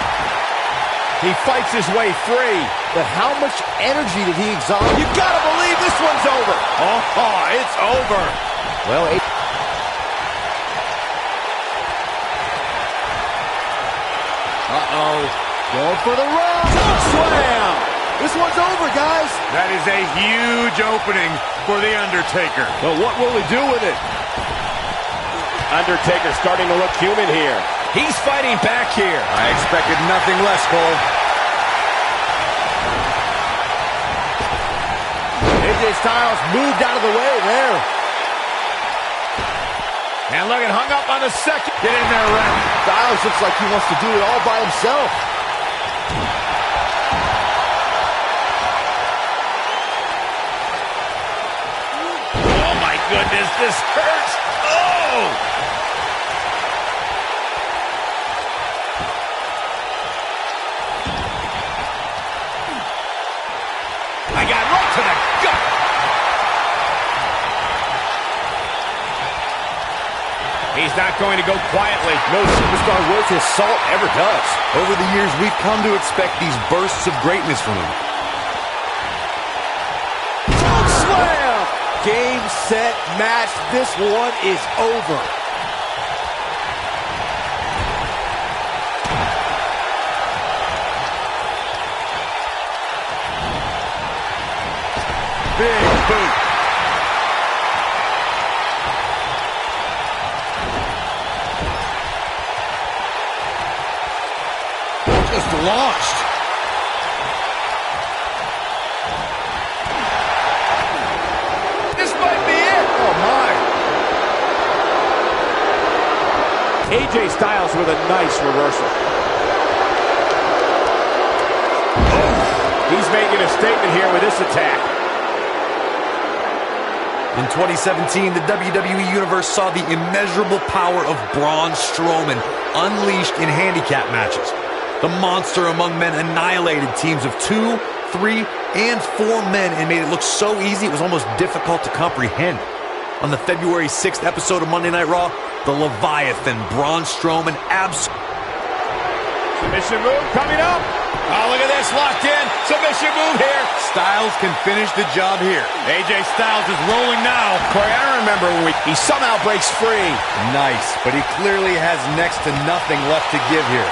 He fights his way free. But how much energy did he exhaust? You gotta believe this one's over. Oh, it's over. Well, uh-oh. Going for the run. Choke slam. this one's over, guys. That is a huge opening for The Undertaker. But what will he do with it? Undertaker starting to look human here. He's fighting back here. I expected nothing less, Cole. AJ Styles moved out of the way there. And look, hung up on the second. Get in there, Ref. Styles looks like he wants to do it all by himself. Oh, my goodness, this hurts. Oh! I got right to the gut. He's not going to go quietly. No superstar worth his salt ever does. Over the years, we've come to expect these bursts of greatness from him. Choke slam! Game, set, match. This one is over. Big boot. Just launched. This might be it. Oh, my. AJ Styles with a nice reversal. Oh, he's making a statement here with this attack. In 2017, the WWE Universe saw the immeasurable power of Braun Strowman unleashed in handicap matches. The monster among men annihilated teams of 2, 3, and 4 men and made it look so easy it was almost difficult to comprehend. On the February 6th episode of Monday Night Raw, the Leviathan Braun Strowman Submission move coming up. Oh, look at this, locked in. Submission move here. Styles can finish the job here. AJ Styles is rolling now. Corey, I remember when he somehow breaks free. Nice, but he clearly has next to nothing left to give here.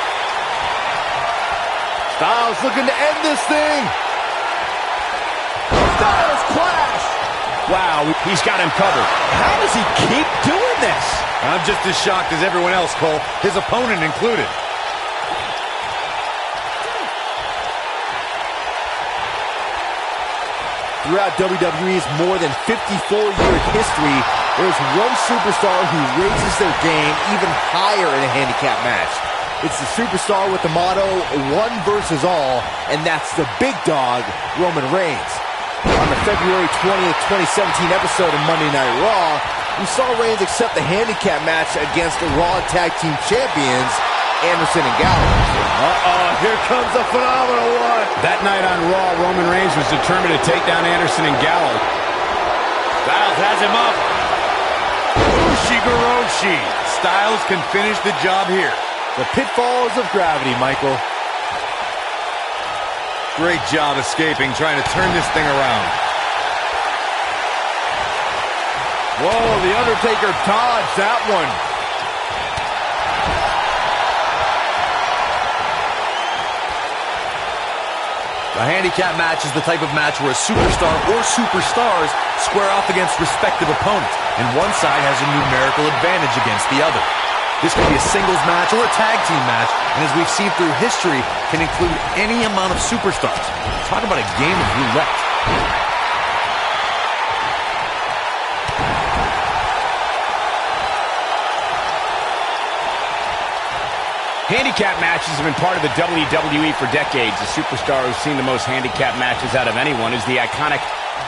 Styles looking to end this thing. Styles clash. Wow, he's got him covered. How does he keep doing this? I'm just as shocked as everyone else, Cole, his opponent included. Throughout WWE's more than 54-year history, there's one superstar who raises their game even higher in a handicap match. It's the superstar with the motto, one versus all, and that's the big dog, Roman Reigns. On the February 20th, 2017 episode of Monday Night Raw, we saw Reigns accept the handicap match against the Raw Tag Team Champions, Anderson and Gallows. Here comes the phenomenal one. That night on Raw, Roman Reigns was determined to take down Anderson and Gallows. Styles has him up. Ushigoroshi. Styles can finish the job here. The pitfalls of gravity, Michael. Great job escaping, trying to turn this thing around. Whoa, The Undertaker dodged that one. A handicap match is the type of match where a superstar or superstars square off against respective opponents, and one side has a numerical advantage against the other. This can be a singles match or a tag team match, and as we've seen through history, can include any amount of superstars. Talk about a game of roulette. Handicap matches have been part of the WWE for decades. The superstar who's seen the most handicap matches out of anyone is the iconic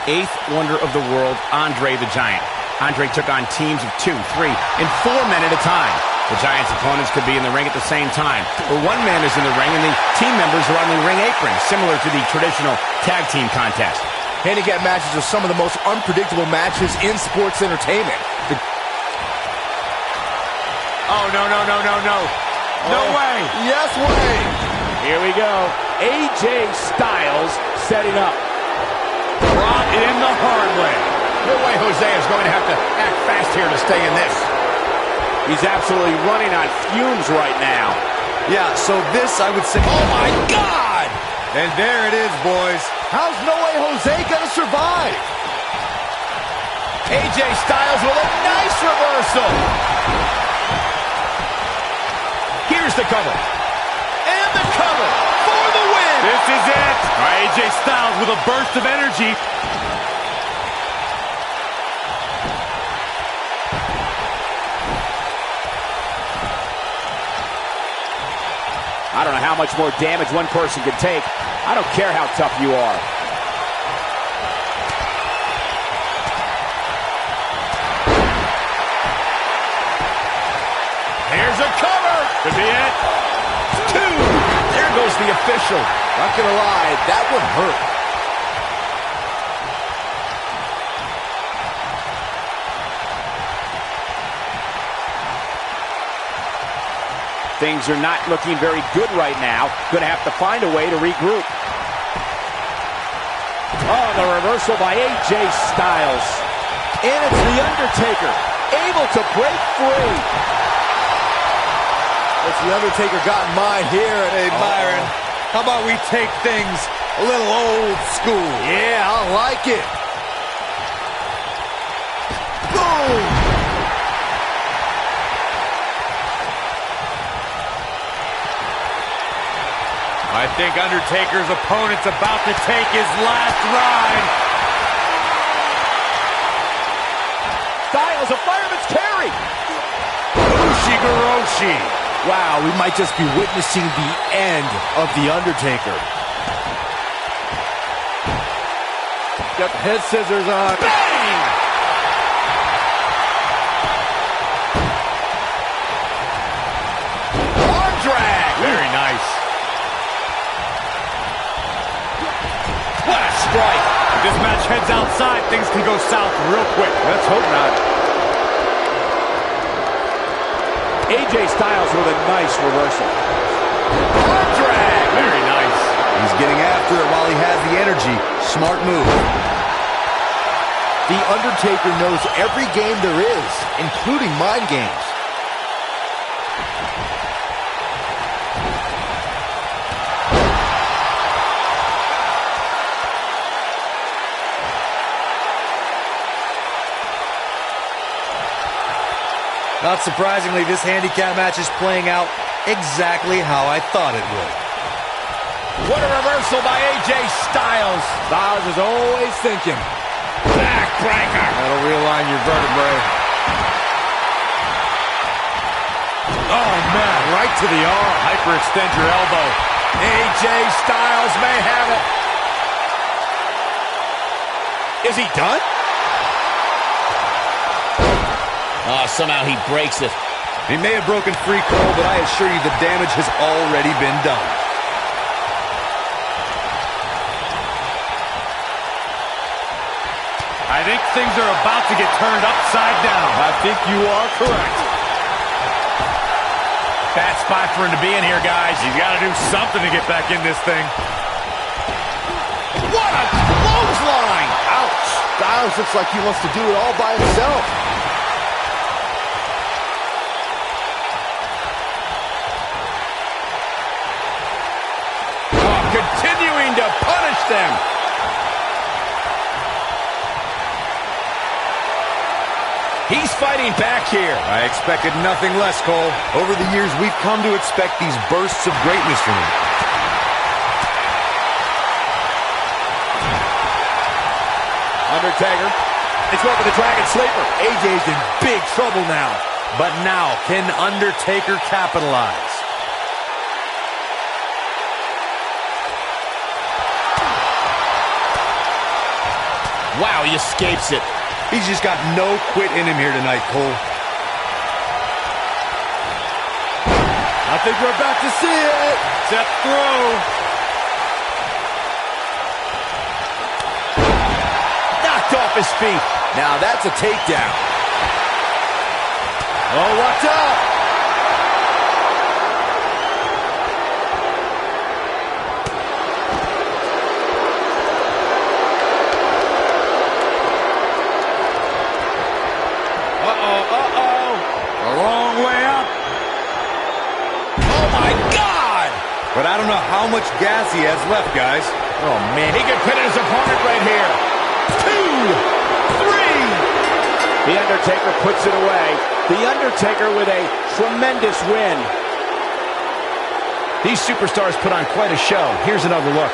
eighth wonder of the world, Andre the Giant. Andre took on teams of 2, 3, and 4 men at a time. The Giant's opponents could be in the ring at the same time, or one man is in the ring and the team members are on the ring apron, similar to the traditional tag team contest. Handicap matches are some of the most unpredictable matches in sports entertainment. Oh, no. No way. Yes way. Here we go. AJ Styles setting up. Brought in the hard way. No way Jose is going to have to act fast here to stay in this. He's absolutely running on fumes right now. Yeah, so this, I would say... Oh, my God! And there it is, boys. How's No Way Jose gonna survive? AJ Styles with a nice reversal. Here's the cover. And the cover for the win. This is it. All right, AJ Styles with a burst of energy. I don't know how much more damage one person can take. I don't care how tough you are. Here's a cover. Could be it. 2. There goes the official. Not gonna lie, that one hurt. Things are not looking very good right now. Gonna have to find a way to regroup. Oh, the reversal by AJ Styles. And it's The Undertaker, able to break free. What's The Undertaker got in mind here? Hey, Byron, how about we take things a little old school? Yeah, I like it. Boom! I think Undertaker's opponent's about to take his last ride. Styles, a fireman's carry. Ushigoroshi. Wow, we might just be witnessing the end of The Undertaker. Got the head scissors on. Bang! Arm drag. Very nice. What a strike. If this match heads outside, things can go south real quick. Let's hope not. AJ Styles with a nice reversal. Arm drag. Very nice. He's getting after it while he has the energy. Smart move. The Undertaker knows every game there is, including mind games. Not surprisingly, this handicap match is playing out exactly how I thought it would. What a reversal by AJ Styles. Styles is always thinking. Backbreaker. That'll realign your vertebrae. Oh, man, right to the arm. Hyperextend your elbow. AJ Styles may have it. Is he done? Oh, somehow he breaks it. He may have broken free, Cole, but I assure you the damage has already been done. I think things are about to get turned upside down. I think you are correct. Bad spot for him to be in here, guys. He's got to do something to get back in this thing. What a clothesline! Ouch. Styles looks like he wants to do it all by himself. Oh, continuing to punish them. He's fighting back here. I expected nothing less, Cole. Over the years, we've come to expect these bursts of greatness from him. Undertaker. It's going for the Dragon Sleeper. AJ's in big trouble now. But now, can Undertaker capitalize? Wow, he escapes it. He's just got no quit in him here tonight, Cole. I think we're about to see it. Step through. Knocked off his feet. Now that's a takedown. Oh, what's up? But I don't know how much gas he has left, guys. Oh, man. He could pin his opponent right here. 2, 3. The Undertaker puts it away. The Undertaker with a tremendous win. These superstars put on quite a show. Here's another look.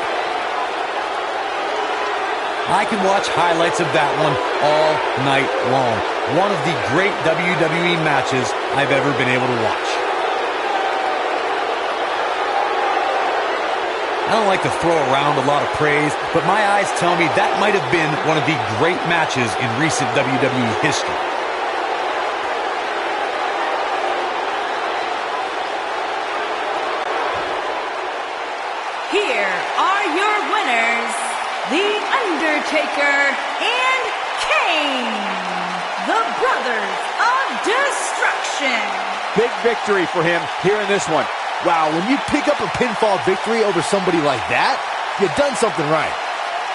I can watch highlights of that one all night long. One of the great WWE matches I've ever been able to watch. I don't like to throw around a lot of praise, but my eyes tell me that might have been one of the great matches in recent WWE history. Here are your winners, The Undertaker and Kane, the Brothers of Destruction. Big victory for him here in this one. Wow, when you pick up a pinfall victory over somebody like that, you've done something right.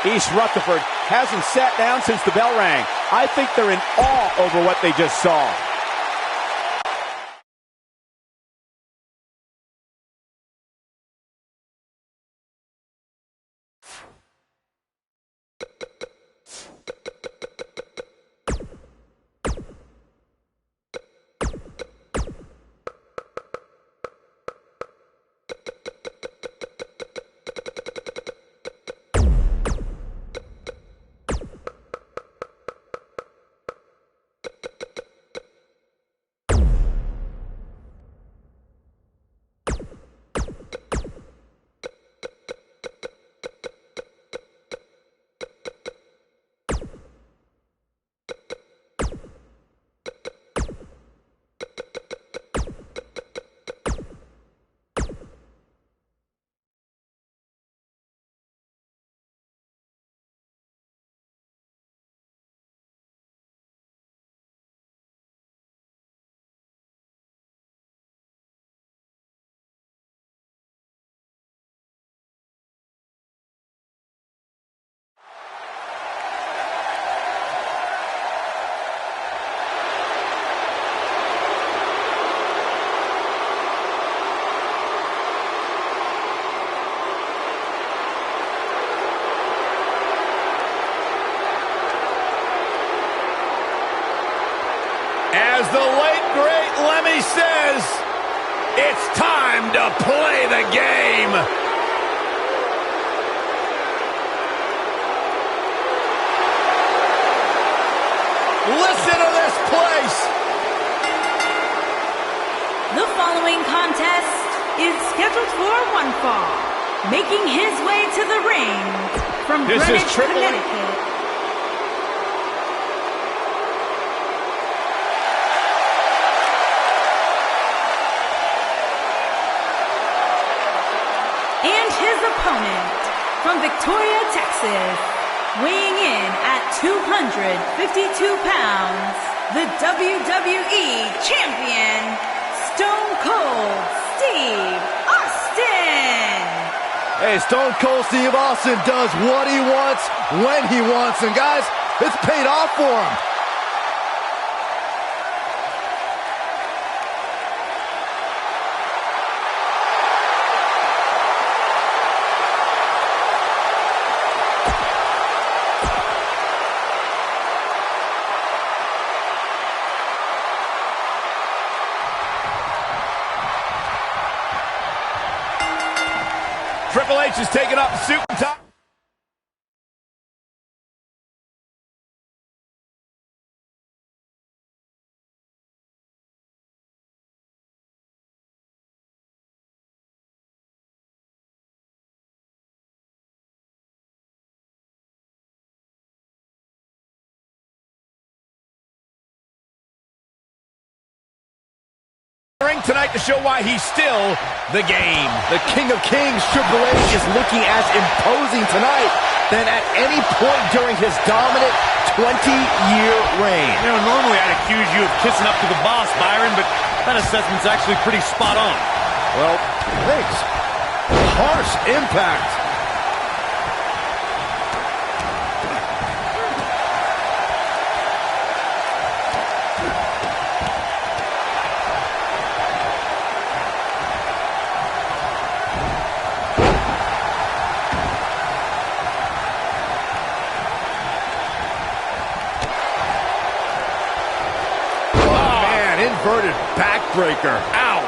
East Rutherford hasn't sat down since the bell rang. I think they're in awe over what they just saw. he says, it's time to play the game. Listen to this place. The following contest is scheduled for one fall. Making his way to the ring from Greenwich, Connecticut. And his opponent from Victoria, Texas, weighing in at 252 pounds, the WWE Champion, Stone Cold Steve Austin. Hey, Stone Cold Steve Austin does what he wants, when he wants, and guys, it's paid off for him. Triple H is taking off the suit and tie. Tonight to show why he's still the game. The King of Kings, Triple H, is looking as imposing tonight than at any point during his dominant 20-year reign. You know, normally I'd accuse you of kissing up to the boss, Byron, but that assessment's actually pretty spot on. Well, thanks. Harsh impact. Inverted backbreaker. Ow.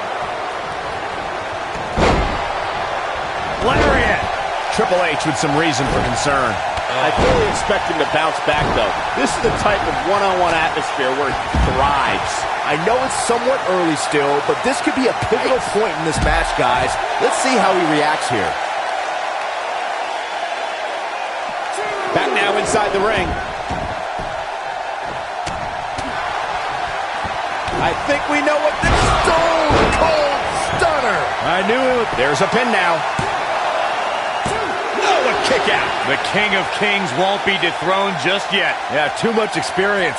Lariat. Triple H with some reason for concern. I fully expect him to bounce back, though. This is the type of one-on-one atmosphere where he thrives. I know it's somewhat early still, but this could be a pivotal point in this match, guys. Let's see how he reacts here. Back now inside the ring. I think we know what the Stone Cold Stunner. I knew it. There's a pin now. Oh, a kick out. The King of Kings won't be dethroned just yet. Yeah, too much experience.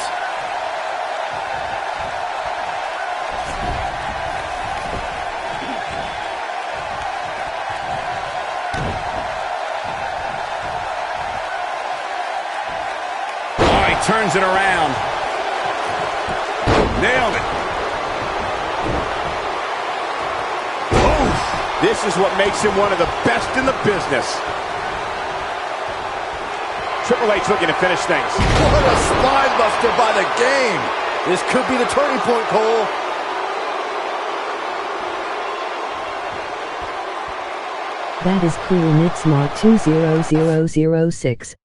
Oh, he turns it around. Nailed it. Oof. This is what makes him one of the best in the business. Triple H looking to finish things. What a spine buster by the game. This could be the turning point, Cole. That is cool. Nick Smart 20006.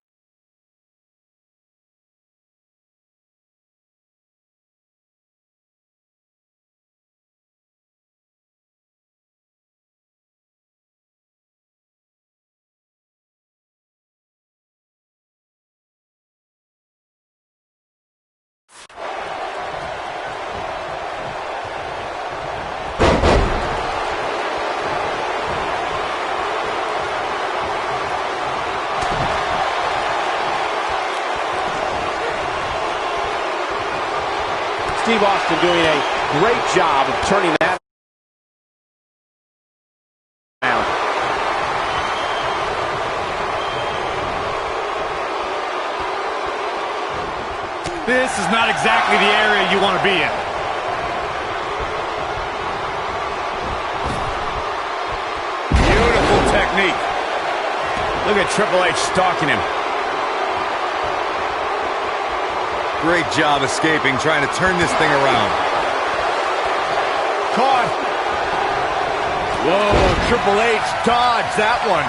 Steve Austin doing a great job of turning that around. This is not exactly the area you want to be in. Beautiful technique. Look at Triple H stalking him. Great job escaping, trying to turn this thing around. caught. Whoa, Triple H dodged that one.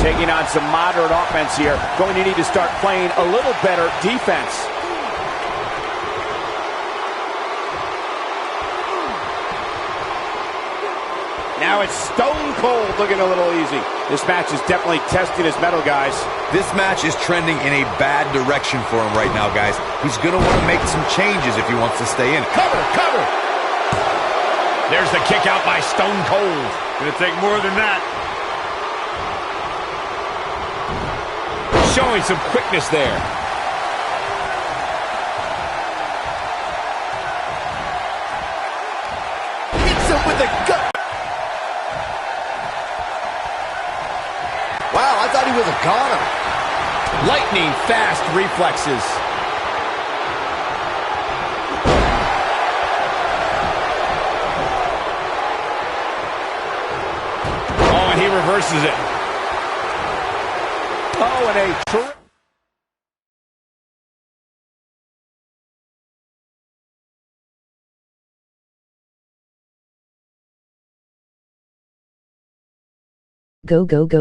Taking on some moderate offense here. Going to need to start playing a little better defense. Now it's Stone Cold looking a little easy. This match is definitely testing his mettle, guys. This match is trending in a bad direction for him right now, guys. He's going to want to make some changes if he wants to stay in it. Cover, cover. There's the kick out by Stone Cold. Gonna take more than that. Showing some quickness there. Hits him with a gut. Wow, I thought he was a goner. Lightning fast reflexes. Oh, and he reverses it. Oh, and a terrific. Go, go, go.